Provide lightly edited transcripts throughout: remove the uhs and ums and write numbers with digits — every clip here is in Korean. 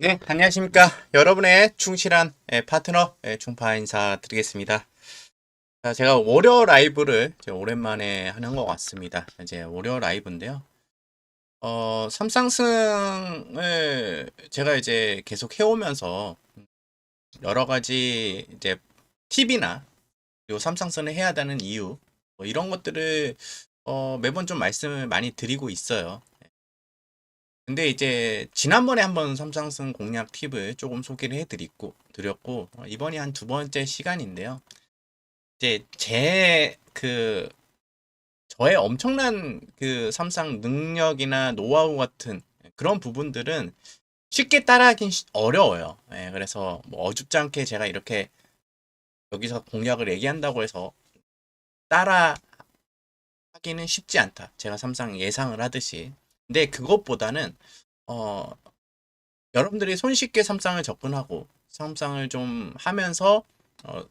네, 안녕하십니까. 여러분의 충실한 파트너 중파 인사드리겠습니다. 자, 제가 월요 라이브를 이제 오랜만에 하는 것 같습니다. 이제 월요 라이브인데요. 삼상승을 제가 이제 계속 해오면서 여러 가지 이제 팁이나 그리고 삼상승을 해야 되는 이유 뭐 이런 것들을 매번 좀 말씀을 많이 드리고 있어요. 근데 이제 지난번에 한번 삼상승 공략 팁을 조금 소개를 드렸고 이번이 한 두 번째 시간인데요. 이제 저의 엄청난 그 삼상 능력이나 노하우 같은 그런 부분들은 쉽게 따라하긴 어려워요. 그래서 뭐 어줍지 않게 제가 이렇게 여기서 공략을 얘기한다고 해서 따라 하기는 쉽지 않다. 제가 삼상 예상을 하듯이. 근데 그것보다는 어, 여러분들이 손쉽게 삼상을 접근하고 삼상을 좀 하면서 어,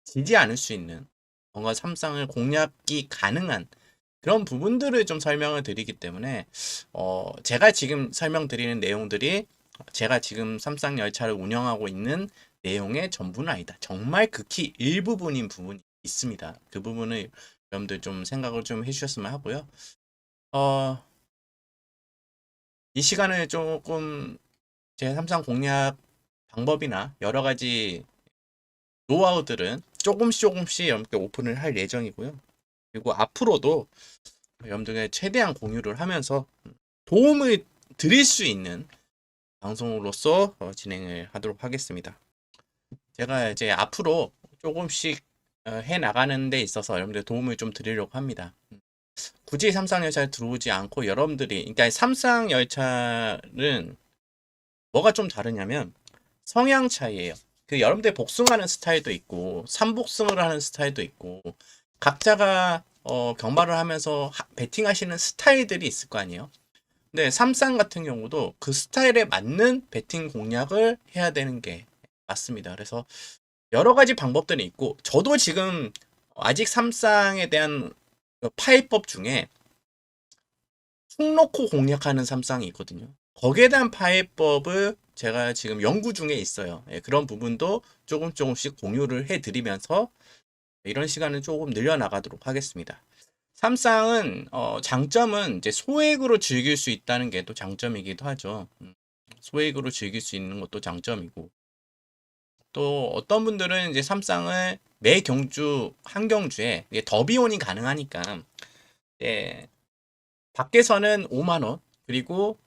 지지 않을 수 있는 뭔가 삼상을 공략이 가능한 그런 부분들을 좀 설명을 드리기 때문에 제가 지금 설명드리는 내용들이 제가 지금 삼상 열차를 운영하고 있는 내용의 전부는 아니다. 정말 극히 일부분인 부분이 있습니다. 그 부분을 여러분들 좀 생각을 좀 해주셨으면 하고요. 어, 이 시간을 조금 제 삼상 공략 방법이나 여러 가지 노하우들은 조금씩 여러분께 오픈을 할 예정이고요. 그리고 앞으로도 여러분들께 최대한 공유를 하면서 도움을 드릴 수 있는 방송으로서 진행을 하도록 하겠습니다. 제가 이제 앞으로 조금씩 해 나가는 데 있어서 여러분들 도움을 좀 드리려고 합니다. 굳이 삼쌍열차에 들어오지 않고 여러분들이, 그러니까 삼쌍열차는 뭐가 좀 다르냐면 성향 차이예요. 그 여러분들 복숭아하는 스타일도 있고 삼복승을 하는 스타일도 있고 각자가 경마를 하면서 베팅하시는 스타일들이 있을 거 아니에요. 근데 삼쌍 같은 경우도 그 스타일에 맞는 베팅 공략을 해야 되는 게 맞습니다. 그래서 여러 가지 방법들이 있고 저도 지금 아직 삼쌍에 대한 파이법 중에 훅 놓고 공략하는 삼쌍이 있거든요. 거기에 대한 파해법을 제가 지금 연구 중에 있어요. 그런 부분도 조금씩 공유를 해드리면서 이런 시간을 조금 늘려나가도록 하겠습니다. 삼쌍은 장점은 이제 소액으로 즐길 수 있다는 게 또 장점이기도 하죠. 소액으로 즐길 수 있는 것도 장점이고 또 어떤 분들은 이제 삼쌍을 매 경주 한 경주에 더비온이 가능하니까 예, 밖에서는 5만 원, 그리고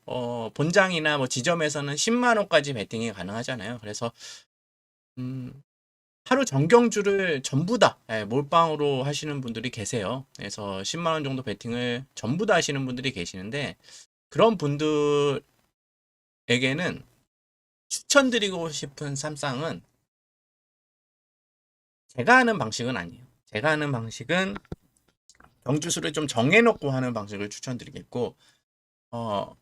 본장이나 뭐 지점에서는 10만 원까지 베팅이 가능하잖아요. 그래서 음, 하루 정경주를 전부 다 몰빵으로 하시는 분들이 계세요. 그래서 10만 원 정도 베팅을 전부 다 하시는 분들이 계시는데 그런 분들에게는 추천드리고 싶은 삼쌍은 제가 하는 방식은 아니에요. 제가 하는 방식은 경주수를 좀 정해놓고 하는 방식을 추천드리겠고, 어,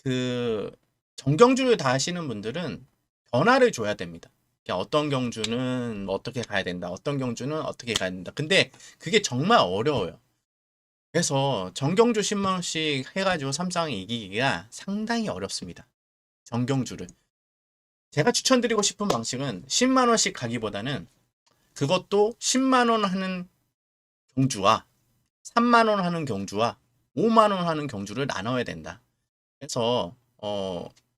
그 정경주를 다 하시는 분들은 변화를 줘야 됩니다. 그러니까 어떤 경주는 뭐 어떻게 가야 된다. 어떤 경주는 어떻게 가야 된다. 근데 그게 정말 어려워요. 그래서 정경주 10만 원씩 해가지고 삼성이 이기기가 상당히 어렵습니다. 정경주를. 제가 추천드리고 싶은 방식은 10만 원씩 가기보다는 그것도 10만 원 하는 경주와 3만 원 하는 경주와 5만 원 하는 경주를 나눠야 된다. 그래서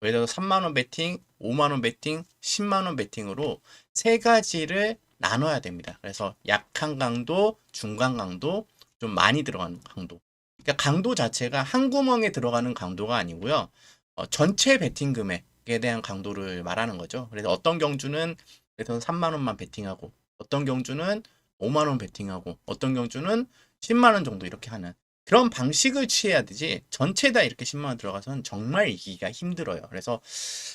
예를 들어 3만 원 베팅, 5만 원 베팅, 10만 원 베팅으로 세 가지를 나눠야 됩니다. 그래서 약한 강도, 중간 강도, 좀 많이 들어가는 강도. 그러니까 강도 자체가 한 구멍에 들어가는 강도가 아니고요. 전체 베팅 금액에 대한 강도를 말하는 거죠. 그래서 어떤 경주는 그래서 3만 원만 베팅하고 어떤 경주는 5만 원 베팅하고 어떤 경주는 10만 원 정도 이렇게 하는 그런 방식을 취해야 되지 전체 다 이렇게 10만 원 들어가서는 정말 이기기가 힘들어요. 그래서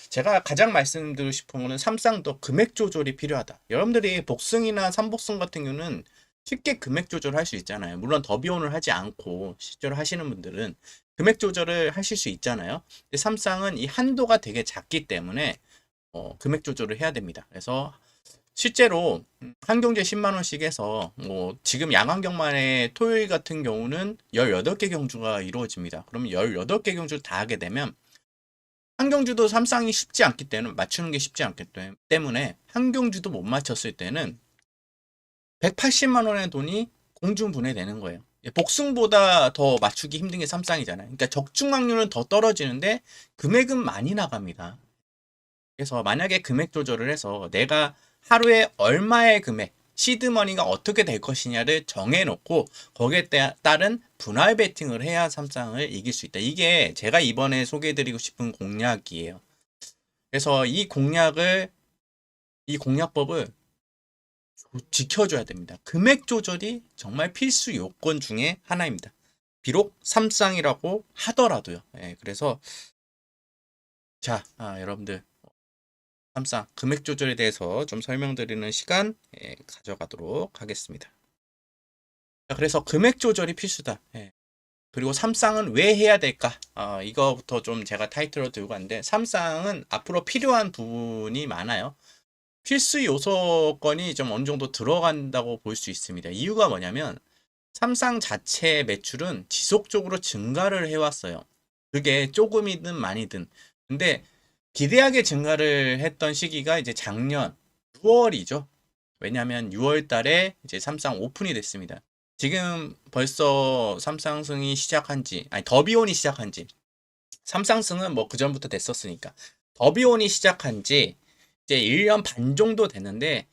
제가 가장 말씀드리고 싶은 거는 삼쌍도 금액 조절이 필요하다. 여러분들이 복승이나 삼복승 같은 경우는 쉽게 금액 조절할 수 있잖아요. 물론 더비온을 하지 않고 실제로 하시는 분들은 금액 조절을 하실 수 있잖아요. 근데 삼쌍은 이 한도가 되게 작기 때문에 금액 조절을 해야 됩니다. 그래서 실제로 한 경주에 10만 원씩 해서 뭐 지금 양안경만의 토요일 같은 경우는 18개 경주가 이루어집니다. 그러면 18개 경주를 다 하게 되면 한경주도 삼성이 쉽지 않기 때문에 맞추는 게 쉽지 않기 때문에 한경주도 못 맞췄을 때는 180만 원의 돈이 공중분해되는 거예요. 복승보다 더 맞추기 힘든 게 삼성이잖아요. 그러니까 적중 확률은 더 떨어지는데 금액은 많이 나갑니다. 그래서 만약에 금액 조절을 해서 내가 하루에 얼마의 금액, 시드머니가 어떻게 될 것이냐를 정해놓고 거기에 따른 분할 베팅을 해야 삼성을 이길 수 있다. 이게 제가 이번에 소개해드리고 싶은 공략이에요. 그래서 이 공략법을 지켜줘야 됩니다. 금액 조절이 정말 필수 요건 중에 하나입니다. 비록 삼성이라고 하더라도요. 그래서 자, 여러분들 삼성 금액 조절에 대해서 좀 설명드리는 시간 가져가도록 하겠습니다. 자, 그래서 금액 조절이 필수다. 그리고 삼성은 왜 해야 될까? 이거부터 좀 제가 타이틀로 들고 왔는데 삼성은 앞으로 필요한 부분이 많아요. 필수 요소건이 좀 어느 정도 들어간다고 볼 수 있습니다. 이유가 뭐냐면 삼성 자체 매출은 지속적으로 증가를 해왔어요. 그게 조금이든 많이든. 근데 기대하게 증가를 했던 시기가 이제 작년 6월이죠. 왜냐하면 6월 달에 이제 삼성 오픈이 됐습니다. 지금 벌써 삼성승이 시작한 지, 아니 더비온이 시작한 지, 삼성승은 뭐 그전부터 됐었으니까 더비온이 시작한 지 이제 1년 반 정도 됐는데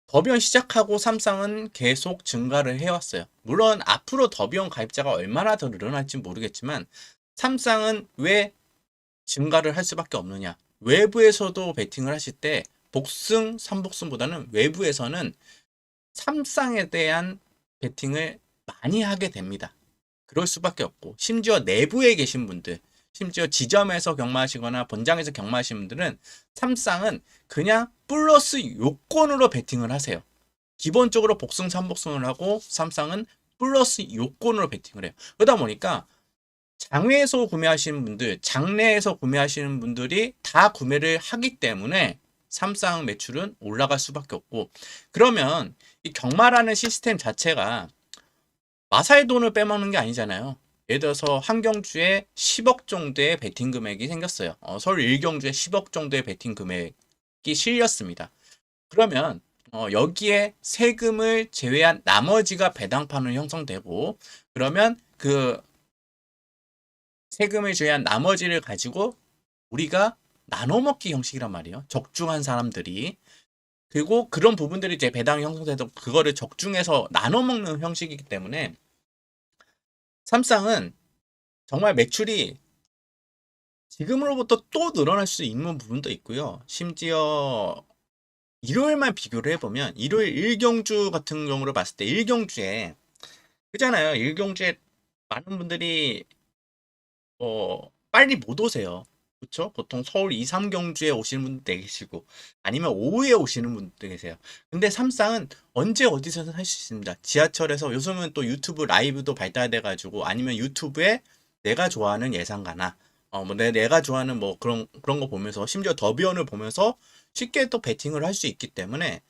더비온 시작하고 삼성은 계속 증가를 해왔어요. 물론 앞으로 더비온 가입자가 얼마나 더 늘어날지 모르겠지만 삼성은 왜 증가를 할 수밖에 없느냐. 외부에서도 베팅을 하실 때 복승, 삼복승보다는 외부에서는 삼성에 대한 베팅을 많이 하게 됩니다. 그럴 수밖에 없고 심지어 내부에 계신 분들, 심지어 지점에서 경마하시거나 본장에서 경마하시는 분들은 삼성은 그냥 플러스 요건으로 베팅을 하세요. 기본적으로 복승, 삼복승을 하고 삼성은 플러스 요건으로 베팅을 해요. 그러다 보니까 장외에서 구매하시는 분들, 장내에서 구매하시는 분들이 다 구매를 하기 때문에 삼성 매출은 올라갈 수밖에 없고, 그러면 이 경마라는 시스템 자체가 마사의 돈을 빼먹는 게 아니잖아요. 예를 들어서 한경주에 10억 정도의 베팅 금액이 생겼어요. 서울 1경주에 10억 정도의 베팅 금액이 실렸습니다. 그러면 여기에 세금을 제외한 나머지가 배당판으로 형성되고, 그러면 그 세금을 제외한 나머지를 가지고 우리가 나눠 먹기 형식이란 말이에요. 적중한 사람들이. 그리고 그런 부분들이 이제 배당이 형성돼서 그거를 적중해서 나눠 먹는 형식이기 때문에 삼성은 정말 매출이 지금으로부터 또 늘어날 수 있는 부분도 있고요. 심지어 일요일만 비교를 해보면 일요일 1경주 같은 경우로 봤을 때 1경주에 그잖아요. 1경주에 많은 분들이 빨리 못 오세요. 그렇죠? 보통 서울 2, 3경주에 오시는 분들 계시고 아니면 오후에 오시는 분들 계세요. 근데 삼성은 언제 어디서든 할 수 있습니다. 지하철에서 요즘은 또 유튜브 라이브도 발달돼 가지고 아니면 유튜브에 내가 좋아하는 예상가나 뭐 내가 좋아하는 뭐 그런 거 보면서 심지어 더비언을 보면서 쉽게 또 베팅을 할 수 있기 때문에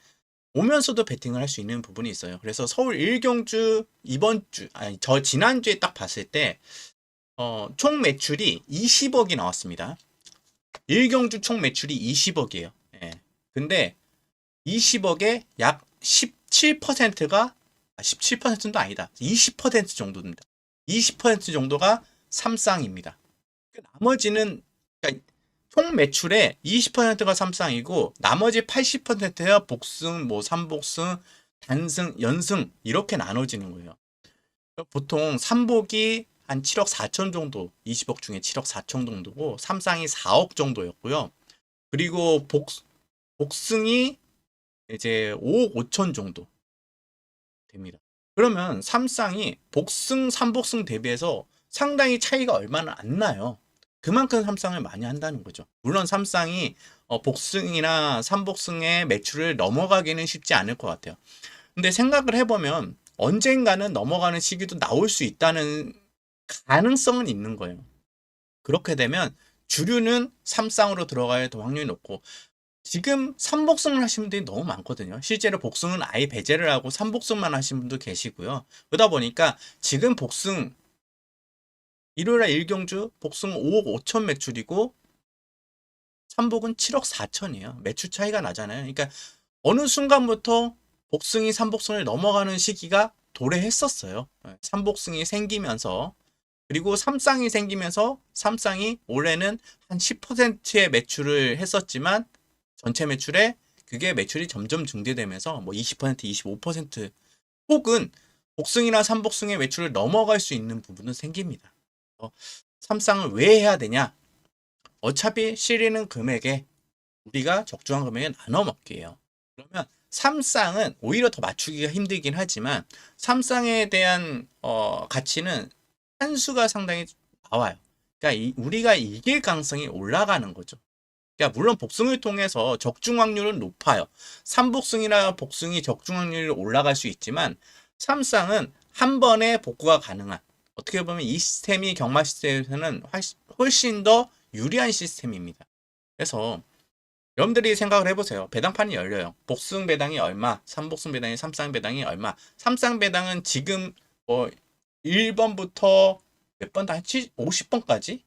오면서도 베팅을 할 수 있는 부분이 있어요. 그래서 서울 1경주 이번 주 아니 저 지난주에 딱 봤을 때 총 매출이 20억이 나왔습니다. 1경주 총 매출이 20억이에요. 예. 근데 20억의 약 17%가 17%도 아니다. 20% 정도입니다. 20% 정도가 삼성입니다. 나머지는 그러니까 총 매출의 20%가 삼성이고 나머지 80%가 복승, 뭐 삼복승, 단승, 연승 이렇게 나눠지는 거예요. 보통 삼복이 한 7억 4천 정도, 20억 중에 7억 4천 정도고 삼성이 4억 정도였고요. 그리고 복승이 이제 5억 5천 정도 됩니다. 그러면 삼성이 복승, 삼복승 대비해서 상당히 차이가 얼마나 안 나요. 그만큼 삼성을 많이 한다는 거죠. 물론 삼성이 복승이나 삼복승의 매출을 넘어가기는 쉽지 않을 것 같아요. 근데 생각을 해보면 언젠가는 넘어가는 시기도 나올 수 있다는 가능성은 있는 거예요. 그렇게 되면 주류는 삼성으로 들어갈 더 확률이 높고 지금 삼복승을 하시는 분들이 너무 많거든요. 실제로 복승은 아예 배제를 하고 삼복승만 하시는 분도 계시고요. 그러다 보니까 지금 복승 일요일날 1경주 복승 5억 5천 매출이고 삼복은 7억 4천이에요. 매출 차이가 나잖아요. 그러니까 어느 순간부터 복승이 삼복승을 넘어가는 시기가 도래했었어요. 삼복승이 생기면서 그리고 삼쌍이 생기면서 삼쌍이 올해는 한 10%의 매출을 했었지만 전체 매출에 그게 매출이 점점 증대되면서 뭐 20%, 25% 혹은 복승이나 삼복승의 매출을 넘어갈 수 있는 부분은 생깁니다. 삼쌍을 왜 해야 되냐? 어차피 실리는 금액에 우리가 적정한 금액에 나눠 먹기예요. 그러면 삼쌍은 오히려 더 맞추기가 힘들긴 하지만 삼쌍에 대한 가치는 한수가 상당히 나와요. 그러니까 우리가 이길 가능성이 올라가는 거죠. 그러니까 물론 복승을 통해서 적중 확률은 높아요. 삼복승이나 복승이 적중 확률이 올라갈 수 있지만 삼쌍은 한 번에 복구가 가능한 어떻게 보면 이 시스템이 경마 시스템에서는 훨씬 더 유리한 시스템입니다. 그래서 여러분들이 생각을 해보세요. 배당판이 열려요. 복승 배당이 얼마, 삼복승 배당이 삼쌍 배당이 얼마. 삼쌍 배당은 지금 뭐 1번부터 몇 번 다 50번까지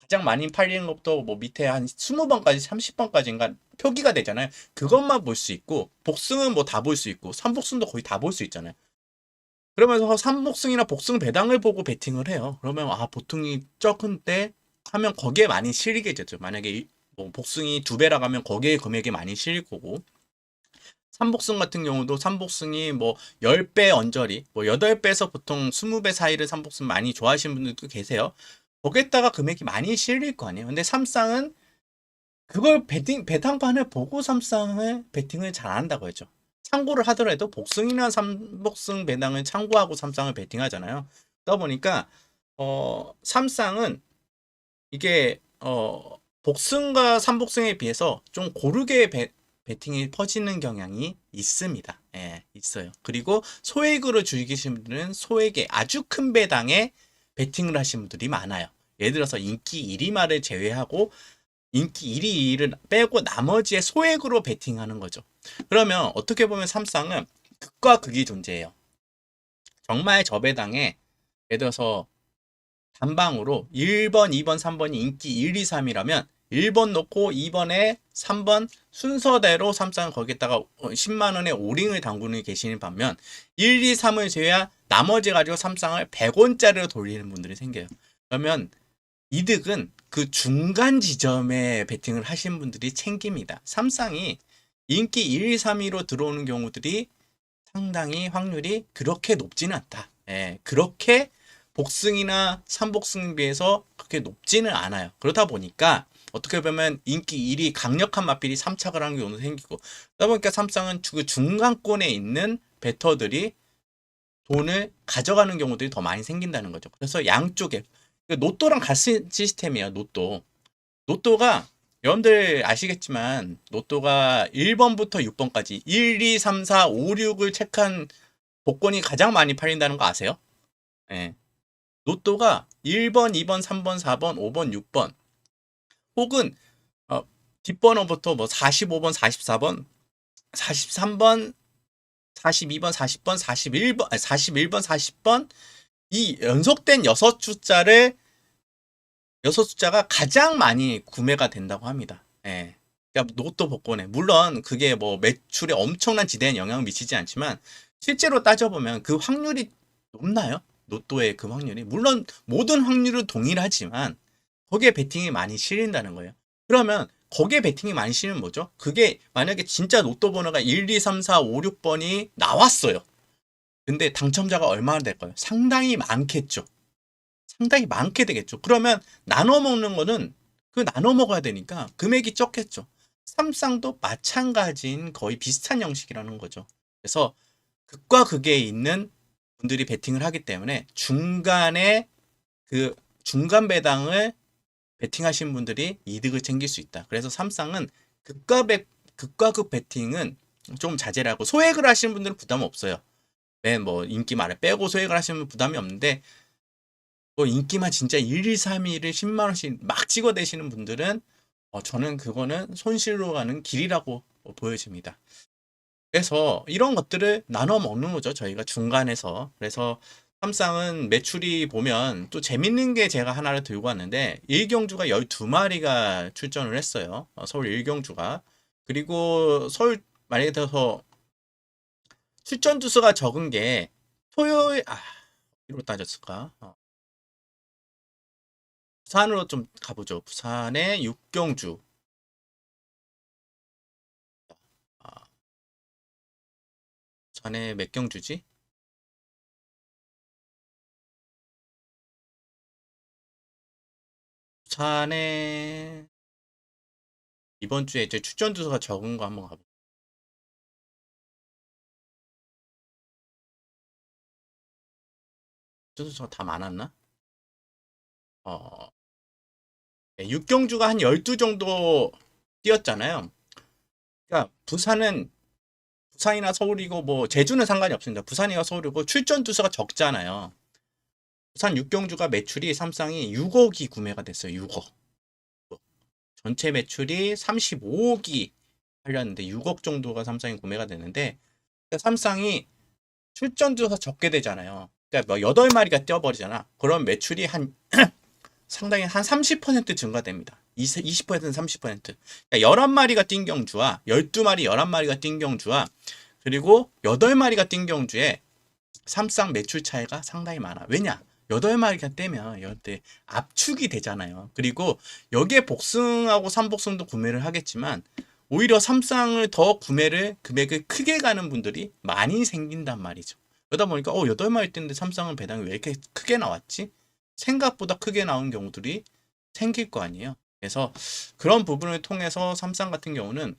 가장 많이 팔리는 것부터 뭐 밑에 한 20번까지 30번까지인가 표기가 되잖아요. 그것만 볼 수 있고 복승은 뭐 다 볼 수 있고 삼복승도 거의 다 볼 수 있잖아요. 그러면서 삼복승이나 복승 배당을 보고 베팅을 해요. 그러면 보통이 적은 때 하면 거기에 많이 실리게 되죠. 만약에 뭐 복승이 2배라고 하면 거기에 금액이 많이 실릴 거고 삼복승 같은 경우도 삼복승이 뭐 10배 언저리 뭐 8배에서 보통 20배 사이를 삼복승 많이 좋아하시는 분들도 계세요. 거기에다가 금액이 많이 실릴 거 아니에요. 근데 삼쌍은 그걸 배당판을 보고 삼쌍을 베팅을 잘 한다고 했죠. 참고를 하더라도 복승이나 삼복승 배당을 참고하고 삼쌍을 베팅하잖아요. 그러다 보니까 삼쌍은 이게 복승과 삼복승에 비해서 좀 고르게 베팅이 퍼지는 경향이 있습니다. 예, 있어요. 그리고 소액으로 즐기시는 분들은 소액의 아주 큰 배당에 베팅을 하시는 분들이 많아요. 예를 들어서 인기 1위마를 제외하고 인기 1위 2위를 빼고 나머지에 소액으로 베팅하는 거죠. 그러면 어떻게 보면 삼쌍은 극과 극이 존재해요. 정말 저 배당에 예를 들어서 단방으로 1번, 2번, 3번이 인기 1, 2, 3이라면 1번 놓고 2번에 3번 순서대로 삼쌍은 거기에다가 10만원의 오링을 담그는 계시는 반면 1, 2, 3을 제외한 나머지 가지고 삼쌍을 100원짜리로 돌리는 분들이 생겨요. 그러면 이득은 그 중간 지점에 베팅을 하신 분들이 챙깁니다. 삼쌍이 인기 1, 2, 3위로 들어오는 경우들이 상당히 확률이 그렇게 높지는 않다. 예, 그렇게 복승이나 삼복승에 비해서 그렇게 높지는 않아요. 그러다 보니까 어떻게 보면 인기 1위 강력한 마필이 3착을 하는 경우도 생기고 그러다 보니까 삼쌍은 그 중간권에 있는 베터들이 돈을 가져가는 경우들이 더 많이 생긴다는 거죠. 그래서 양쪽에 로또랑 같은 시스템이에요. 로또가 여러분들 아시겠지만 로또가 1번부터 6번까지 1, 2, 3, 4, 5, 6을 체크한 복권이 가장 많이 팔린다는 거 아세요? 예. 로또가 1번, 2번, 3번, 4번, 5번, 6번 혹은 뒷번호부터 뭐 45번, 44번, 43번, 42번, 40번, 41번, 41번, 40번 이 연속된 6숫자가 가장 많이 구매가 된다고 합니다. 예. 그러니까 로또 복권에 물론 그게 뭐 매출에 엄청난 지대한 영향을 미치지 않지만 실제로 따져보면 그 확률이 높나요? 로또의 그 확률이 물론 모든 확률은 동일하지만 거기에 베팅이 많이 실린다는 거예요. 그러면 거기에 베팅이 많이 실리면 뭐죠? 그게 만약에 진짜 로또 번호가 1, 2, 3, 4, 5, 6번이 나왔어요. 근데 당첨자가 얼마나 될까요? 상당히 많겠죠. 상당히 많게 되겠죠. 그러면 나눠 먹는 거는 그 나눠 먹어야 되니까 금액이 적겠죠. 삼쌍도 마찬가지인 거의 비슷한 형식이라는 거죠. 그래서 극과 극에 있는 분들이 베팅을 하기 때문에 중간에 그 중간 배당을 베팅하신 분들이 이득을 챙길 수 있다. 그래서 삼쌍은 극과 극 베팅은 좀 자제를 하고 소액을 하시는 분들은 부담 없어요. 뭐 인기말을 빼고 소액을 하시면 부담이 없는데 뭐 인기만 진짜 1, 2, 3위를 10만원씩 막 찍어대시는 분들은 저는 그거는 손실로 가는 길이라고 보여집니다. 그래서 이런 것들을 나눠 먹는 거죠. 저희가 중간에서. 그래서 삼쌍은 매출이 보면 또 재밌는 게 제가 하나를 들고 왔는데 1경주가 12마리가 출전을 했어요. 서울 1경주가. 그리고 서울 만약에 들어서 출전 주수가 적은 게 토요일 이로 따졌을까? 부산으로 좀 가보죠. 부산의 6경주. 아, 부산의 몇 경주지? 부산의 이번 주에 이제 출전 주수가 적은 거 한번 가볼게요. 출전 주수가 다 많았나? 어, 6경주가 한 12 정도 뛰었잖아요. 그러니까 부산이나 서울이고 뭐 제주는 상관이 없습니다. 부산이나 서울이고 출전 주수가 적잖아요. 부산 6경주가 매출이 삼성이 6억이 구매가 됐어요. 6억. 전체 매출이 35억이 팔렸는데 6억 정도가 삼성이 구매가 됐는데 삼성이 출전 주수가 적게 되잖아요. 그러니까 뭐 8마리가 뛰어버리잖아. 그럼 매출이 한 상당히 한 30% 증가됩니다. 20%는 30%. 그러니까 11마리가 뛴 경주와 12마리, 11마리가 뛴 경주와 그리고 8마리가 뛴 경주에 삼쌍 매출 차이가 상당히 많아. 왜냐? 8마리가 떼면 이때 압축이 되잖아요. 그리고 여기에 복승하고 삼복승도 구매를 하겠지만 오히려 삼쌍을 더 구매를 금액을 크게 가는 분들이 많이 생긴단 말이죠. 그러다 보니까 8마리 뛰는데 삼쌍은 배당이 왜 이렇게 크게 나왔지? 생각보다 크게 나온 경우들이 생길 거 아니에요. 그래서 그런 부분을 통해서 삼쌍 같은 경우는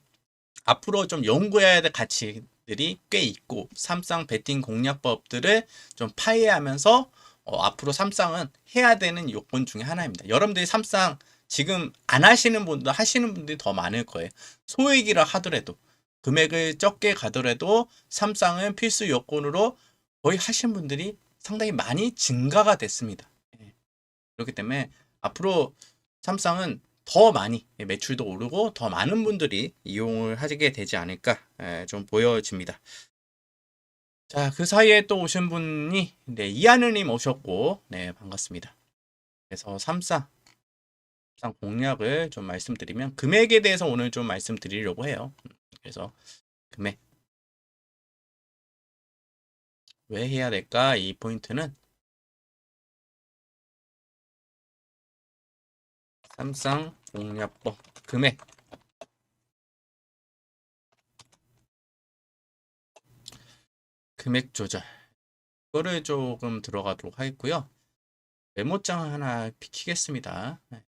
앞으로 좀 연구해야 될 가치들이 꽤 있고 삼쌍 베팅 공략법들을 좀 파헤하면서 앞으로 삼쌍은 해야 되는 요건 중에 하나입니다. 여러분들이 삼쌍 지금 안 하시는 분들 하시는 분들이 더 많을 거예요. 소액이라 하더라도 금액을 적게 가더라도 삼쌍은 필수 요건으로 거의 하신 분들이 상당히 많이 증가가 됐습니다. 예. 그렇기 때문에 앞으로 삼쌍은 더 많이 매출도 오르고 더 많은 분들이 이용을 하게 되지 않을까 좀 보여집니다. 자, 그 사이에 또 오신 분이 네, 이하늘님 오셨고 네, 반갑습니다. 그래서 삼쌍 공략을 좀 말씀드리면 금액에 대해서 오늘 좀 말씀드리려고 해요. 그래서 금액 왜 해야 될까? 이 포인트는 삼쌍 공략법 금액 조절 이거를 조금 들어가도록 하겠고요. 메모장 하나 비키겠습니다. 네.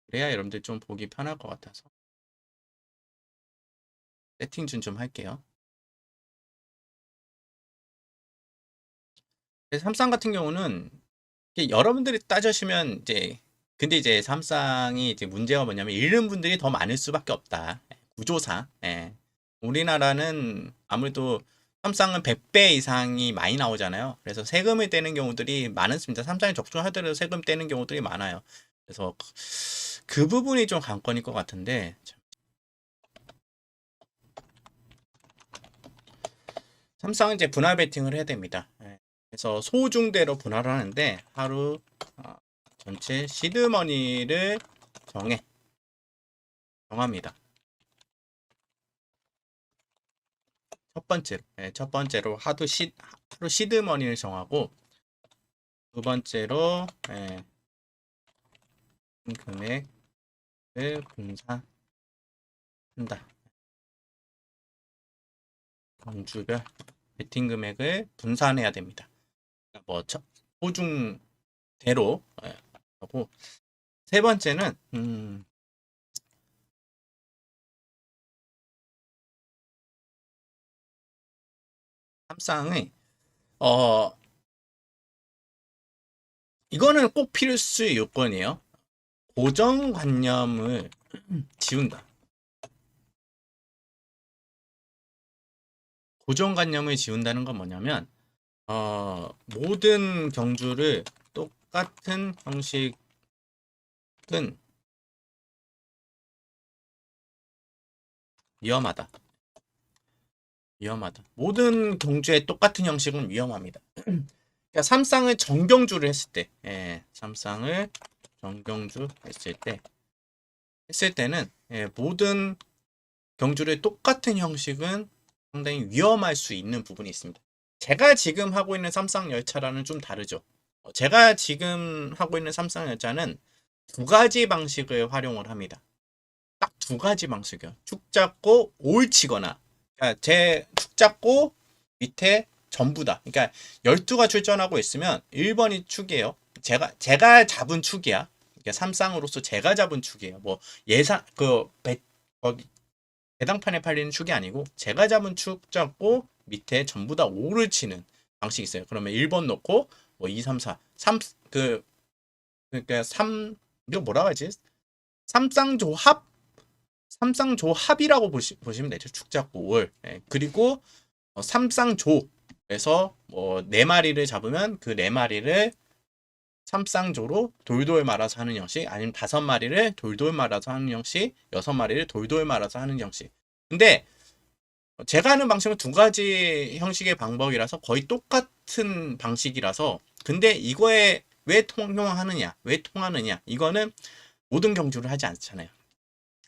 그래야 여러분들 좀 보기 편할 것 같아서 세팅 좀 할게요. 그래서 삼쌍 같은 경우는 여러분들이 따지시면 이제 근데 이제 삼쌍이 이제 문제가 뭐냐면 잃는 분들이 더 많을 수밖에 없다. 구조상. 예. 우리나라는 아무래도 삼쌍은 100배 이상이 많이 나오잖아요. 그래서 세금을 떼는 경우들이 많습니다. 삼쌍이 적중하더라도 세금 떼는 경우들이 많아요. 그래서 그 부분이 좀 관건일 것 같은데 삼성은 이제 분할 베팅을 해야 됩니다. 예. 그래서 소중대로 분할을 하는데 하루 전체 시드머니를 정합니다. 첫 번째로 하루 시드머니를 정하고 두 번째로 금액을 분산한다. 경주별 베팅 금액을 분산해야 됩니다. 그러니까 뭐 소중대로 하고 세 번째는 삼쌍의 이거는 꼭 필수 요건이에요. 고정관념을 지운다. 고정관념을 지운다는 건 뭐냐면 모든 경주를 똑같은 형식은 위험하다. 위험하다. 모든 경주의 똑같은 형식은 위험합니다. 그러니까 삼쌍을 정경주를 했을 때, 예, 삼쌍을 정경주 했을 때는 예, 모든 경주의 똑같은 형식은 상당히 위험할 수 있는 부분이 있습니다. 제가 지금 하고 있는 삼쌍 열차라는 좀 다르죠. 제가 지금 하고 있는 삼쌍 열차는 두 가지 방식을 활용을 합니다. 딱 두 가지 방식이요. 축 잡고 올 치거나, 그러니까 제축 잡고 밑에 전부 다. 그러니까 12가 출전하고 있으면 1번이 축이에요. 제가 잡은 축이야. 그러니까 삼쌍으로서 제가 잡은 축이에요. 뭐 예상 거기 배당판에 팔리는 축이 아니고 제가 잡은 축 잡고 밑에 전부 다 5를 치는 방식이 있어요. 그러면 1번 놓고 뭐 2, 3, 4, 3 그러니까 3 이거 뭐라고 하지? 삼쌍조합 삼쌍조합이라고 보시면 되죠. 축 잡고 5월. 예, 그리고 삼쌍조에서 뭐 4마리를 잡으면 그 4마리를 삼쌍조로 돌돌 말아서 하는 형식, 아니면 5마리를 돌돌 말아서 하는 형식, 6마리를 돌돌 말아서 하는 형식. 근데 제가 하는 방식은 두 가지 형식의 방법이라서 거의 똑같은 방식이라서, 근데 이거에 왜 통용하느냐, 왜 통하느냐, 이거는 모든 경주를 하지 않잖아요.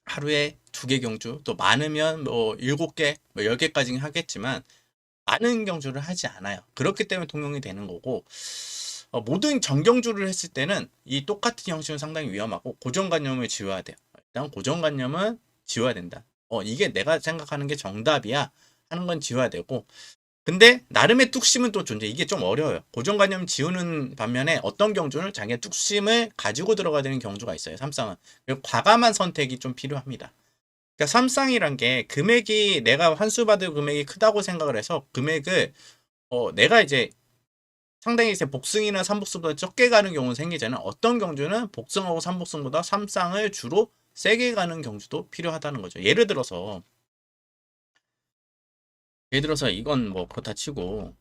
하루에 2개 경주, 또 많으면 뭐 7개, 뭐 10개까지는 하겠지만 많은 경주를 하지 않아요. 그렇기 때문에 통용이 되는 거고, 모든 정경주를 했을 때는 이 똑같은 형식은 상당히 위험하고 고정관념을 지워야 돼요. 일단 고정관념은 지워야 된다. 이게 내가 생각하는 게 정답이야 하는 건 지워야 되고, 근데 나름의 뚝심은 또 존재. 이게 좀 어려워요. 고정관념 지우는 반면에 어떤 경주는 자기의 뚝심을 가지고 들어가야 되는 경주가 있어요. 삼쌍은. 과감한 선택이 좀 필요합니다. 그러니까 삼쌍이란 게 금액이, 내가 환수 받을 금액이 크다고 생각을 해서 금액을 내가 이제 상당히 이제 복승이나 삼복승보다 적게 가는 경우는 생기잖아요. 어떤 경주는 복승하고 삼복승보다 삼쌍을 주로 세게 가는 경주도 필요하다는 거죠. 예를 들어서 이건 뭐 그렇다 치고,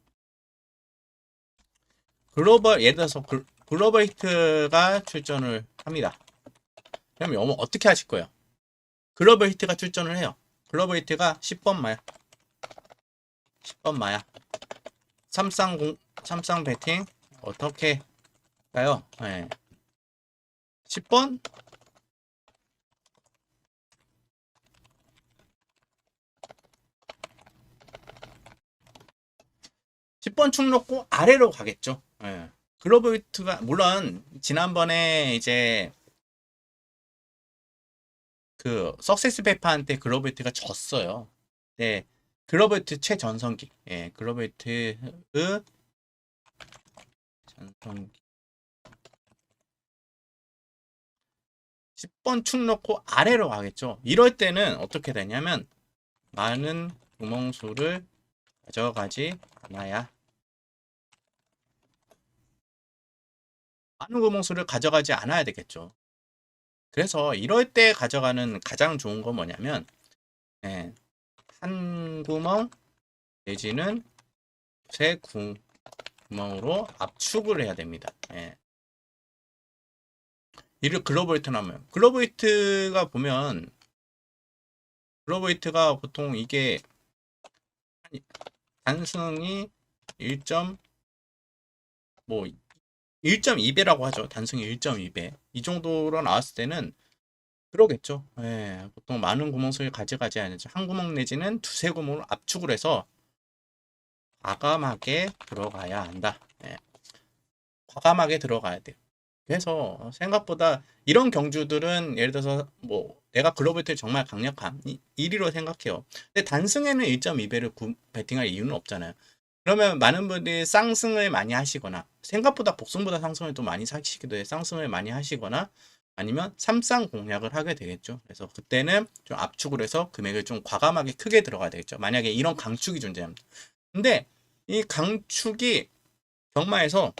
예를 들어서 글로벌 히트가 출전을 합니다. 그럼 어떻게 하실 거예요? 글로벌 히트가 출전을 해요. 글로벌 히트가 10번 마야. 10번 마야. 삼쌍 배팅 어떻게 가요? 네. 10번 10번 축 놓고 아래로 가겠죠. 예. 글로벌트가 물론 지난번에 이제 그 석세스 페파한테 글로벌트가 졌어요. 네. 글로벌트 최전성기. 예. 글로벌트의 전성기. 10번 축 놓고 아래로 가겠죠. 이럴 때는 어떻게 되냐면 많은 구멍수를 가져가지 않아야, 많은 구멍수를 가져가지 않아야 되겠죠. 그래서 이럴 때 가져가는 가장 좋은 건 뭐냐면, 예, 한 구멍 내지는 세 구멍으로 압축을 해야 됩니다. 예. 이를 글로벌 히트 하면, 글로벌 히트가 보통 이게 단승이 1점 뭐 1.2배라고 하죠. 단승이 1.2배. 이 정도로 나왔을 때는 그러겠죠. 예, 보통 많은 구멍수를 가져가지 않죠. 한 구멍 내지는 두세 구멍을 압축을 해서 과감하게 들어가야 한다. 예, 과감하게 들어가야 돼요. 그래서 생각보다 이런 경주들은 예를 들어서 뭐 내가 글로벌 정말 강력한 1위로 생각해요. 근데 단승에는 1.2배를 베팅할 이유는 없잖아요. 그러면 많은 분들이 쌍승을 많이 하시거나, 생각보다 복승보다 상승을 또 많이 사시기도 해 쌍승을 많이 하시거나, 아니면 삼쌍 공략을 하게 되겠죠. 그래서 그때는 좀 압축을 해서 금액을 좀 과감하게 크게 들어가야 되겠죠. 만약에 이런 강축이 존재합니다. 근데 이 강축이 경마에서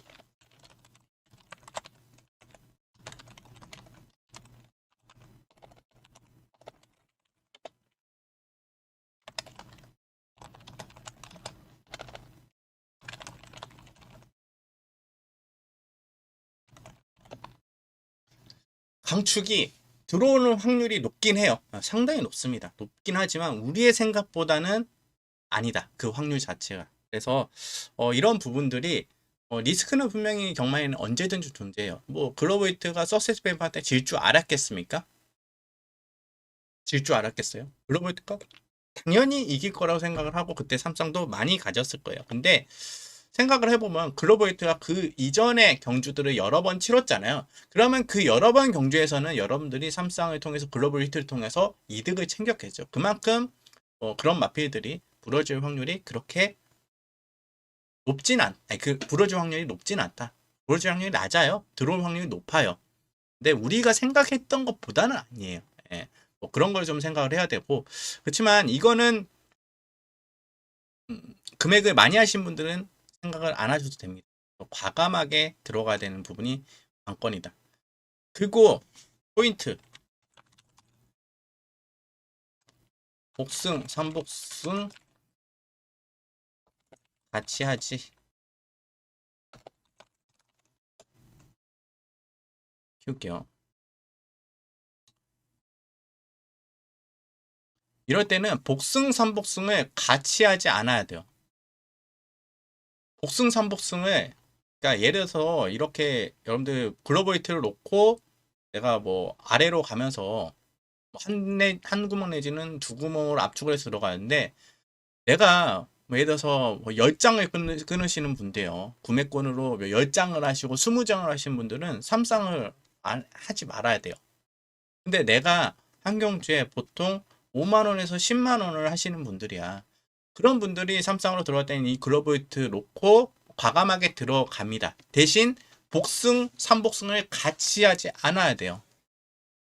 강축이 들어오는 확률이 높긴 해요. 상당히 높습니다. 높긴 하지만 우리의 생각보다는 아니다. 그 확률 자체가. 그래서 이런 부분들이 리스크는 분명히 경마에는 언제든지 존재해요. 뭐 글로벌히트가 서세스 뱀한테 질 줄 알았겠습니까? 질 줄 알았겠어요? 글로벌히트가 당연히 이길 거라고 생각을 하고 그때 삼성도 많이 가졌을 거예요. 근데 생각을 해보면 글로벌히트가 그 이전의 경주들을 여러 번 치렀잖아요. 그러면 그 여러 번 경주에서는 여러분들이 삼성을 통해서 글로벌히트를 통해서 이득을 챙겼겠죠. 그만큼 그런 마필들이 부러질 확률이 그렇게 아니 그 부러질 확률이 높진 않다. 부러질 확률이 낮아요. 들어올 확률이 높아요. 근데 우리가 생각했던 것보다는 아니에요. 예. 뭐 그런 걸 좀 생각을 해야 되고 그렇지만 이거는 금액을 많이 하신 분들은 생각을 안 하셔도 됩니다. 과감하게 들어가야 되는 부분이 관건이다. 그리고 포인트 복승, 삼복승 같이 하지. 키울게요. 이럴 때는 복승, 삼복승을 같이 하지 않아야 돼요. 복승, 삼복승을 그러니까 예를 들어서 이렇게 여러분들 글로벌 히트를 놓고 내가 뭐 아래로 가면서 한 구멍 내지는 두 구멍으로 압축을 해서 들어가는데 내가 뭐 예를 들어서 뭐 10장을 끊으시는 분들요. 구매권으로 10장을 하시고 20장을 하시는 분들은 삼쌍을 하지 말아야 돼요. 근데 내가 한 경주에 보통 5만 원에서 10만 원을 하시는 분들이야. 그런 분들이 삼쌍으로 들어갈 때는 이 글로벌 히트 놓고 과감하게 들어갑니다. 대신 복승, 삼복승을 같이 하지 않아야 돼요.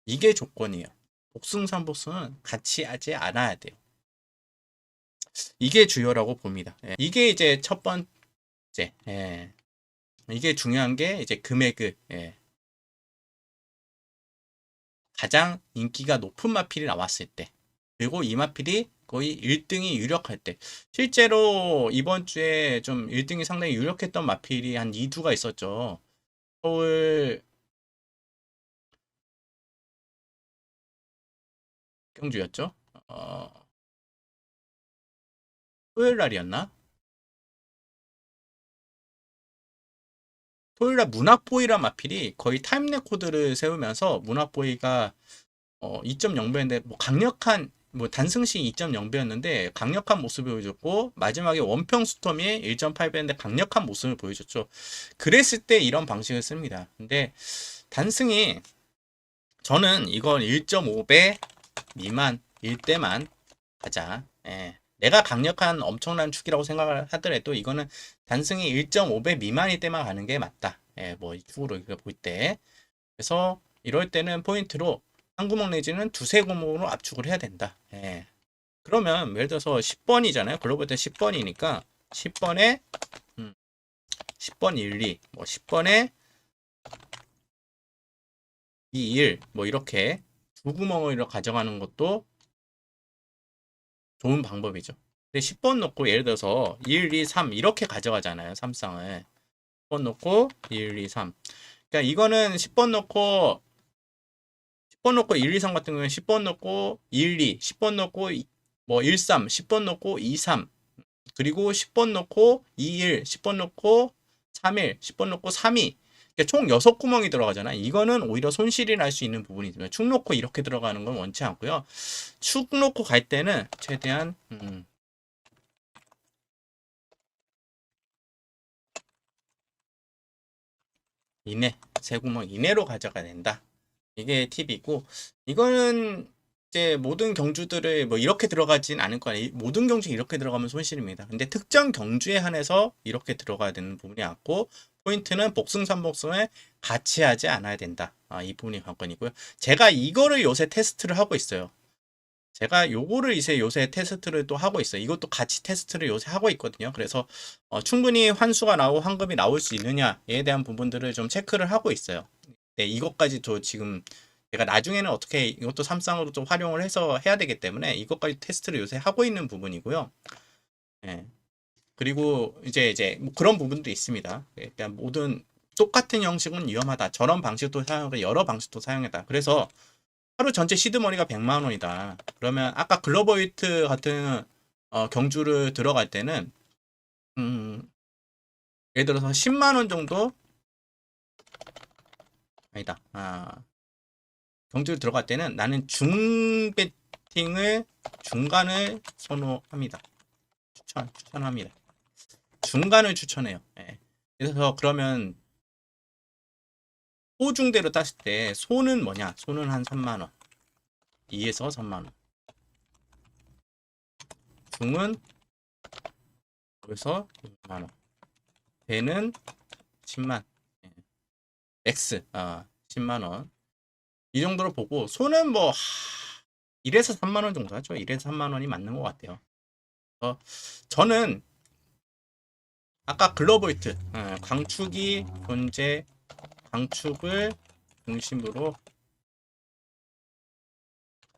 이게 조건이에요. 복승, 삼복승은 같이 하지 않아야 돼요. 이게 주요라고 봅니다. 예. 이게 이제 첫 번째. 예. 이게 중요한 게 이제 금액을 가장 인기가 높은 마필이 나왔을 때 그리고 이 마필이 거의 1등이 유력할 때 실제로 이번 주에 좀 1등이 상당히 유력했던 마필이 한 2두가 있었죠. 서울 경주였죠. 토요일 날이었나? 토요일 날 문학보이란 마필이 거의 타임 레코드를 세우면서 문학보이가 2.0배인데 뭐 강력한 뭐 단승시 2.0배였는데 강력한 모습을 보여줬고 마지막에 원평 스톰이 1.8배인데 강력한 모습을 보여줬죠. 그랬을 때 이런 방식을 씁니다. 근데 단승이 저는 이건 1.5배 미만일 때만 가자. 예. 내가 강력한 엄청난 축이라고 생각을 하더라도 이거는 단승이 1.5배 미만일 때만 가는 게 맞다. 예, 뭐 이 축으로 이거 볼 때. 그래서 이럴 때는 포인트로 한 구멍 내지는 두세 구멍으로 압축을 해야 된다. 예. 그러면 예를 들어서 10번이잖아요. 글로벌 때 10번이니까 10번에 10번 1, 2, 뭐 10번에 2, 1, 뭐 이렇게 두 구멍을 가져가는 것도 좋은 방법이죠. 근데 10번 놓고 예를 들어서 1, 2, 3 이렇게 가져가잖아요. 삼쌍을. 10번 놓고 1, 2, 3. 그러니까 이거는 10번 놓고 10번 놓고 1, 2, 3 같은 경우는 10번 놓고 1, 2, 10번 놓고 뭐 1, 3, 10번 놓고 2, 3 그리고 10번 놓고 2, 1, 10번 놓고 3, 1, 10번 놓고 3, 2 그러니까 총 6구멍이 들어가잖아요. 이거는 오히려 손실이 날 수 있는 부분이지만 축 놓고 이렇게 들어가는 건 원치 않고요. 축 놓고 갈 때는 최대한 이내, 세 구멍 이내로 가져가야 된다. 이게 팁이고 이거는 이제 모든 경주들을 뭐 이렇게 들어가진 않을 거예요. 모든 경주에 이렇게 들어가면 손실입니다. 근데 특정 경주에 한해서 이렇게 들어가야 되는 부분이 있고 포인트는 복승 삼복승을 같이 하지 않아야 된다. 이 부분이 관건이고요. 제가 이거를 요새 테스트를 하고 있어요. 제가 요거를 이제 요새 테스트를 또 하고 있어요. 이것도 같이 테스트를 요새 하고 있거든요. 그래서 충분히 환수가 나오고 환급이 나올 수 있느냐에 대한 부분들을 좀 체크를 하고 있어요. 네, 이것까지도 지금 제가 나중에는 어떻게 이것도 삼쌍으로 좀 활용을 해서 해야 되기 때문에 이것까지 테스트를 요새 하고 있는 부분이고요. 네. 그리고 이제 뭐 그런 부분도 있습니다. 그러니까 모든 똑같은 형식은 위험하다. 저런 방식도 사용하고 여러 방식도 사용했다. 그래서 하루 전체 시드머니가 100만 원이다. 그러면 아까 글로벌 히트 같은 경주를 들어갈 때는 예를 들어서 10만 원 정도 아니다. 경주를 들어갈 때는 나는 중간을 선호합니다. 추천합니다. 중간을 추천해요. 예. 그래서 그러면 소중대로 땄을 때 소는 뭐냐? 소는 한 3만 원. 2에서 3만 원. 중은 그래서 6만 원. 배는 10만. 예. X 10만 원. 이 정도로 보고 소는 뭐 1에서 3만 원 정도 하죠. 1에서 3만 원이 맞는 것 같아요. 저는 아까 글로벌트 강축이 존재 강축을 중심으로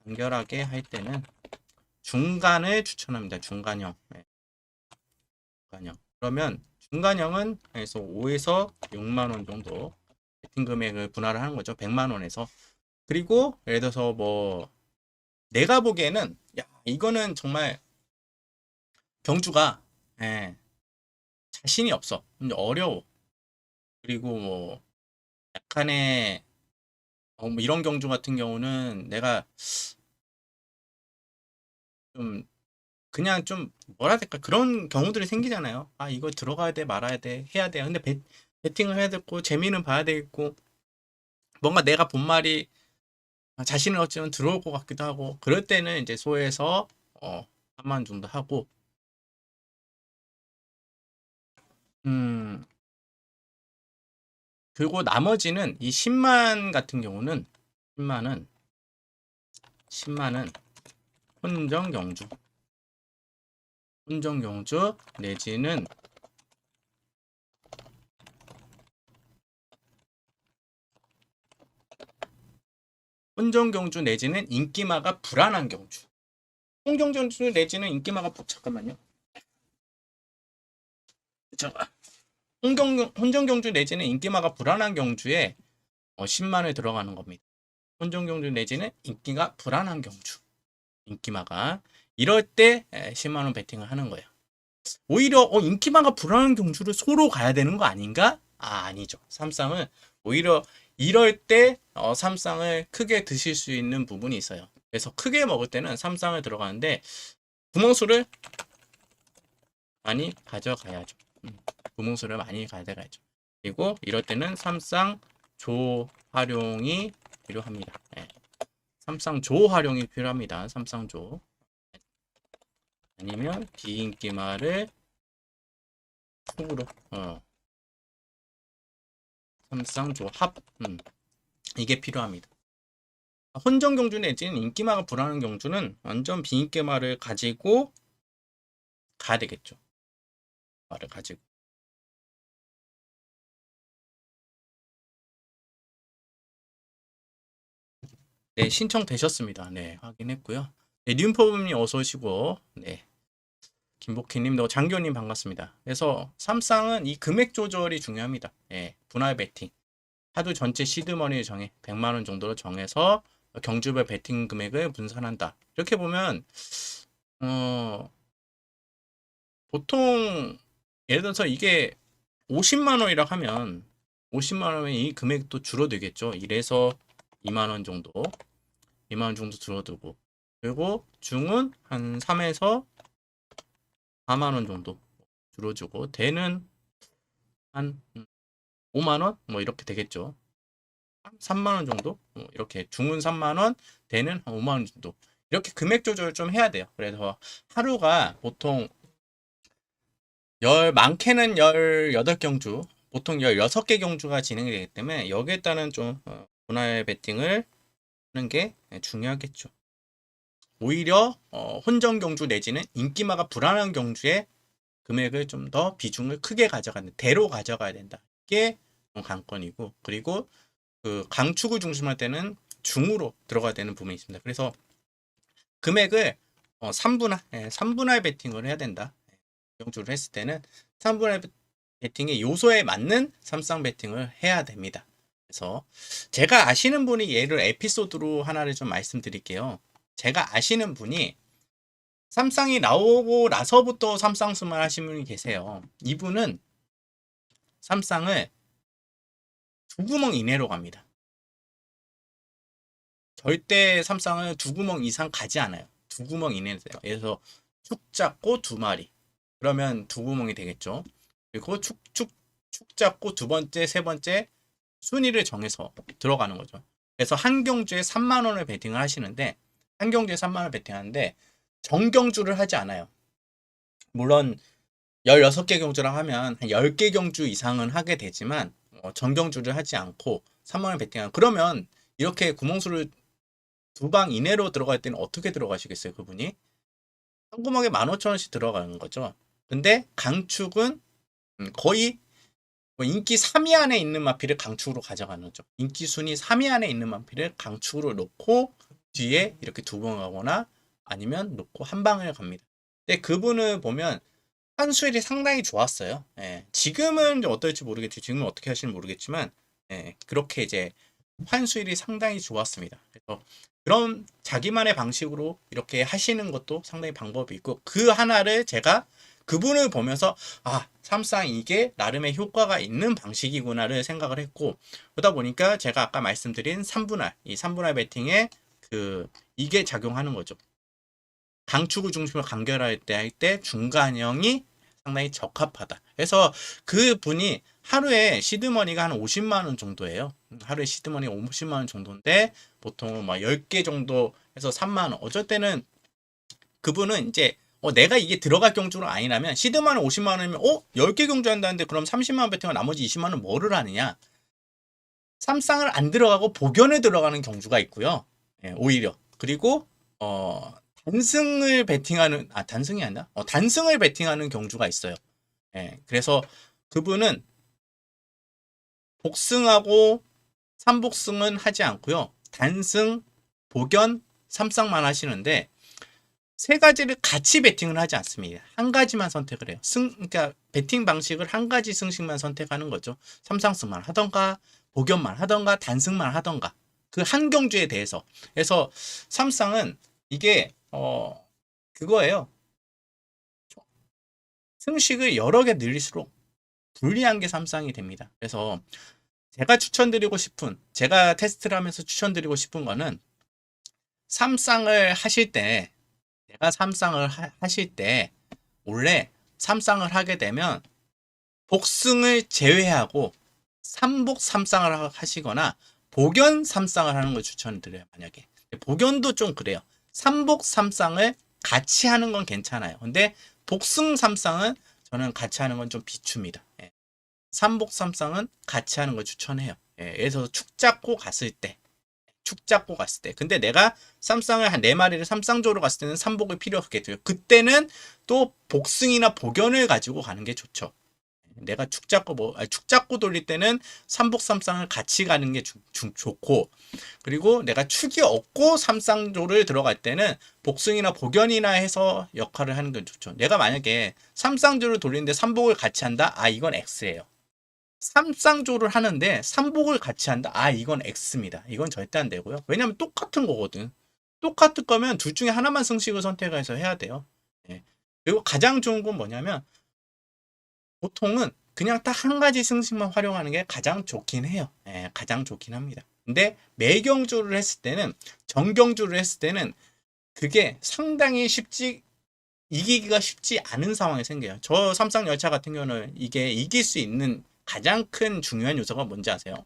간결하게 할 때는 중간을 추천합니다. 중간형. 네. 중간형. 그러면 중간형은 5에서 6만 원 정도 배팅 금액을 분할을 하는 거죠. 100만 원에서. 그리고 예를 들어서 뭐 내가 보기에는 야 이거는 정말 경주가 자신이 없어. 어려워. 그리고 뭐 약간의 뭐 이런 경주 같은 경우는 내가 좀 그냥 좀 뭐라 해야 될까 그런 경우들이 생기잖아요. 아 이거 들어가야 돼 말아야 돼 해야 돼. 근데 배팅을 해야 되고 재미는 봐야 되겠고 뭔가 내가 본말이 자신을 얻지만 들어올 것 같기도 하고 그럴 때는 이제 소에서 3만 정도 하고 그리고 나머지는 이 10만 같은 경우는 10만은 혼정 경주 내지는 혼정 경주 내지는 인기마가 불안한 경주. 혼정 경주 내지는 인기마가 잠깐만요. 혼정 경주 내지는 인기마가 불안한 경주에 10만을 들어가는 겁니다. 혼정 경주 내지는 인기가 불안한 경주. 인기마가 이럴 때 10만 원 베팅을 하는 거예요. 오히려 인기마가 불안한 경주를 소로 가야 되는 거 아닌가? 아니죠. 삼쌍은 오히려 이럴 때 삼쌍을 크게 드실 수 있는 부분이 있어요. 그래서 크게 먹을 때는 삼쌍을 들어가는데 구멍수를 많이 가져가야죠. 구멍수를 많이 가져가야죠. 그리고 이럴 때는 삼쌍 조 활용이 필요합니다. 네. 삼쌍 조 활용이 필요합니다. 삼쌍 조 아니면 비인기마를 속으로 삼쌍조 합 이게 필요합니다. 혼정 경주 내지는 인기마가 불안한 경주는 완전 비인기마를 가지고 가야 되겠죠. 말을 가지고. 네, 신청되셨습니다. 네, 확인했고요. 네, 뉴포범님 어서 오시고, 네, 김복희님, 장교님 반갑습니다. 그래서 삼쌍은 이 금액 조절이 중요합니다. 네, 분할 베팅. 하루 전체 시드머니를 정해 100만 원 정도로 정해서 경주별 베팅 금액을 분산한다. 이렇게 보면 보통 예를 들어서 이게 50만 원이라 하면 50만 원이면 이 금액도 줄어들겠죠. 1에서 2만 원 정도. 2만 원 정도 줄어들고. 그리고 중은 한 3에서 4만 원 정도 줄어주고 대는 한 5만 원? 뭐 이렇게 되겠죠. 3만 원 정도? 이렇게 중은 3만 원, 대는 한 5만 원 정도. 이렇게 금액 조절을 좀 해야 돼요. 그래서 하루가 보통 많게는 18경주, 보통 16개 경주가 진행이 되기 때문에 여기에 따른 좀 분할 베팅을 하는 게 중요하겠죠. 오히려 혼정 경주 내지는 인기마가 불안한 경주에 금액을 좀 더 비중을 크게 가져가는 대로 가져가야 된다. 이게 관건이고 그리고 그 강축을 중심할 때는 중으로 들어가야 되는 부분이 있습니다. 그래서 금액을 3분할 베팅을 해야 된다. 경주를 했을 때는 3분할 베팅의 요소에 맞는 삼쌍 베팅을 해야 됩니다. 그래서 제가 아시는 분이 예를 에피소드로 하나를 좀 말씀드릴게요. 제가 아시는 분이 삼쌍이 나오고 나서부터 삼쌍수만 하신 분이 계세요. 이분은 삼쌍을 두 구멍 이내로 갑니다. 절대 삼쌍을 두 구멍 이상 가지 않아요. 두 구멍 이내로 돼요. 그래서 축 잡고 두 마리. 그러면 두 구멍이 되겠죠. 그리고 축 잡고 두 번째, 세 번째 순위를 정해서 들어가는 거죠. 그래서 한 경주에 3만 원을 베팅을 하시는데, 한 경주에 3만 원을 베팅하는데 정경주를 하지 않아요. 물론 16개 경주랑 하면 한 10개 경주 이상은 하게 되지만 정경주를 하지 않고 3만 원 베팅하는, 그러면 이렇게 구멍수를 두 방 이내로 들어갈 때는 어떻게 들어가시겠어요, 그분이? 한 구멍에 15,000원씩 들어가는 거죠. 근데 강축은 거의 인기 3위 안에 있는 마피를 강축으로 가져가는 거죠. 인기 순위 3위 안에 있는 마피를 강축으로 놓고 뒤에 이렇게 두 번 가거나 아니면 놓고 한 방을 갑니다. 근데 그분을 보면 환수율이 상당히 좋았어요. 예, 지금은 이제 어떨지 모르겠지. 지금은 어떻게 하시는지 모르겠지만, 예, 그렇게 이제 환수율이 상당히 좋았습니다. 그래서 그런 자기만의 방식으로 이렇게 하시는 것도 상당히 방법이 있고, 그 하나를 제가 그분을 보면서 아, 삼쌍 이게 나름의 효과가 있는 방식이구나를 생각을 했고, 그러다 보니까 제가 아까 말씀드린 3분할, 이 3분할 배팅에 이게 작용하는 거죠. 강축을 중심으로 간결할 때 할 때 중간형이 상당히 적합하다. 그래서 그 분이 하루에 시드머니가 한 50만 원 정도예요. 하루에 시드머니가 50만 원 정도인데 보통 막 10개 정도 해서 3만 원. 어쩔 때는 그분은 이제 내가 이게 들어갈 경주가 아니라면 시드머니 50만 원이면 10개 경주 한다는데 그럼 30만 원 배팅하고 나머지 20만 원 뭐를 하느냐? 삼쌍을 안 들어가고 복연에 들어가는 경주가 있고요. 예, 오히려. 그리고 단승을 베팅하는, 단승이 아니라 단승을 베팅하는 경주가 있어요. 예, 그래서 그분은 복승하고 삼복승은 하지 않고요. 단승, 복연, 삼쌍만 하시는데 세 가지를 같이 베팅을 하지 않습니다. 한 가지만 선택을 해요. 그러니까 베팅 방식을 한 가지 승식만 선택하는 거죠. 삼쌍승만 하던가 복연만 하던가 단승만 하던가 그 한 경주에 대해서. 그래서 삼쌍은 이게 그거예요. 승식을 여러 개 늘릴수록 불리한 게 삼쌍이 됩니다. 그래서 제가 테스트를 하면서 추천드리고 싶은 거는 삼쌍을 하실 때, 내가 삼쌍을 하실 때 원래 삼쌍을 하게 되면 복승을 제외하고 삼복 삼쌍을 하시거나 복연 삼쌍을 하는 걸 추천드려요. 만약에 복연도 좀 그래요. 삼복 삼쌍을 같이 하는 건 괜찮아요. 근데 복승 삼쌍은 저는 같이 하는 건 좀 비춥니다. 예. 삼복 삼쌍은 같이 하는 걸 추천해요. 예. 그래서 축 잡고 갔을 때, 근데 내가 삼쌍을 한 4마리를 삼쌍조로 갔을 때는 삼복을 필요하겠죠. 그때는 또 복승이나 복연을 가지고 가는 게 좋죠. 내가 축 잡고 돌릴 때는 삼복 삼쌍을 같이 가는 게 좋고, 그리고 내가 축이 없고 삼쌍조를 들어갈 때는 복승이나 복연이나 해서 역할을 하는 게 좋죠. 내가 만약에 삼쌍조를 돌리는데 삼복을 같이 한다? 이건 X예요. 삼쌍조를 하는데 삼복을 같이 한다? 이건 X입니다. 이건 절대 안 되고요. 왜냐면 똑같은 거거든. 똑같을 거면 둘 중에 하나만 승식을 선택해서 해야 돼요. 예. 그리고 가장 좋은 건 뭐냐면 보통은 그냥 딱 한 가지 승식만 활용하는 게 가장 좋긴 해요. 예, 가장 좋긴 합니다. 근데 매경주를 했을 때는, 정경주를 했을 때는 그게 상당히 이기기가 쉽지 않은 상황이 생겨요. 저 삼쌍열차 같은 경우는 이게 이길 수 있는 가장 큰 중요한 요소가 뭔지 아세요?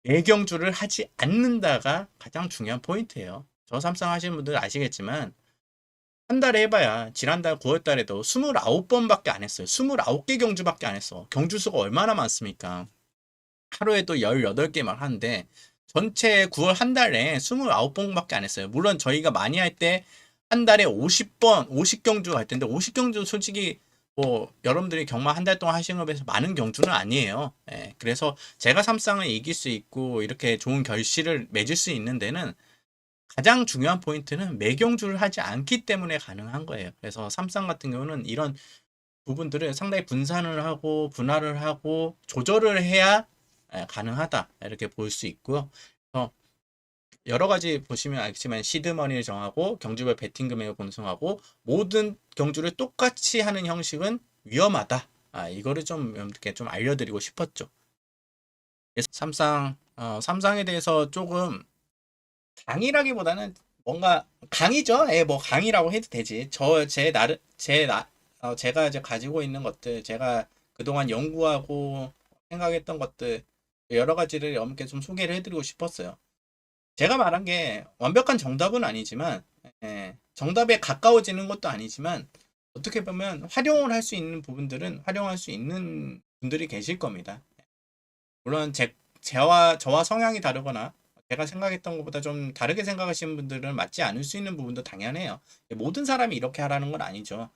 매경주를 하지 않는다가 가장 중요한 포인트예요. 저 삼쌍 하시는 분들 아시겠지만 한 달에 해봐야 지난달 9월 달에도 29번밖에 안 했어요. 29개 경주밖에 안 했어. 경주 수가 얼마나 많습니까? 하루에도 18개만 하는데 전체 9월 한 달에 29번밖에 안 했어요. 물론 저희가 많이 할 때 한 달에 50번, 50경주 할 텐데 50경주 솔직히 뭐 여러분들이 경마 한 달 동안 하시는 것에 비해서 많은 경주는 아니에요. 예, 그래서 제가 삼쌍을 이길 수 있고 이렇게 좋은 결실을 맺을 수 있는 데는 가장 중요한 포인트는 매경주를 하지 않기 때문에 가능한 거예요. 그래서 삼쌍 같은 경우는 이런 부분들을 상당히 분산을 하고 분할을 하고 조절을 해야 가능하다 이렇게 볼 수 있고요. 그래서 여러 가지 보시면 알겠지만 시드머니를 정하고 경주별 베팅 금액을 본송하고 모든 경주를 똑같이 하는 형식은 위험하다. 이거를 좀 이렇게 좀 알려드리고 싶었죠. 삼상에 대해서 조금 강의라기보다는 뭔가 강의죠. 예, 뭐 강의라고 해도 되지. 제가 이제 가지고 있는 것들, 제가 그동안 연구하고 생각했던 것들 여러 가지를 여러분께 좀 소개를 해드리고 싶었어요. 제가 말한 게 완벽한 정답은 아니지만, 정답에 가까워지는 것도 아니지만, 어떻게 보면 활용을 할 수 있는 부분들은 활용할 수 있는 분들이 계실 겁니다. 물론 저와 성향이 다르거나 제가 생각했던 것보다 좀 다르게 생각하시는 분들은 맞지 않을 수 있는 부분도 당연해요. 모든 사람이 이렇게 하라는 건 아니죠.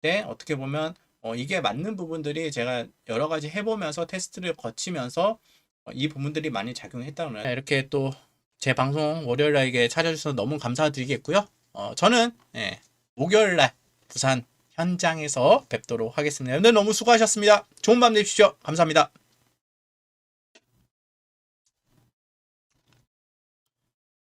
근데 어떻게 보면 이게 맞는 부분들이 제가 여러 가지 해보면서 테스트를 거치면서 이 부분들이 많이 작용했다는 거예요. 이렇게 또 제 방송 월요일날에 찾아주셔서 너무 감사드리겠고요. 저는 목요일날 부산 현장에서 뵙도록 하겠습니다. 오늘 너무 수고하셨습니다. 좋은 밤 되십시오. 감사합니다.